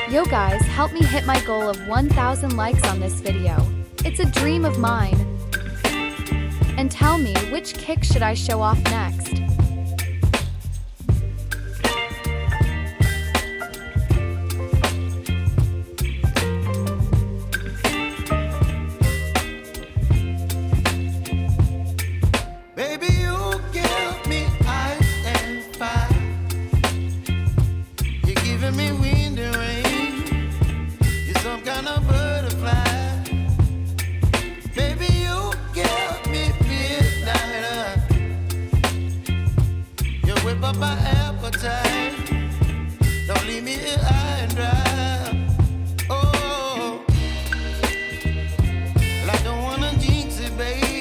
Yo guys, help me hit my goal of 1,000 likes on this video. It's a dream of mine. And tell me, which kick should I show off next? Baby, you give me ice and fire. You're giving me wind and rain. You're some kind of butterfly. Baby, you give me midnight. You whip up my appetite. Don't leave me here high and dry. Oh, well, I don't wanna jinx it, baby.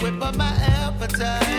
Whip up my appetite.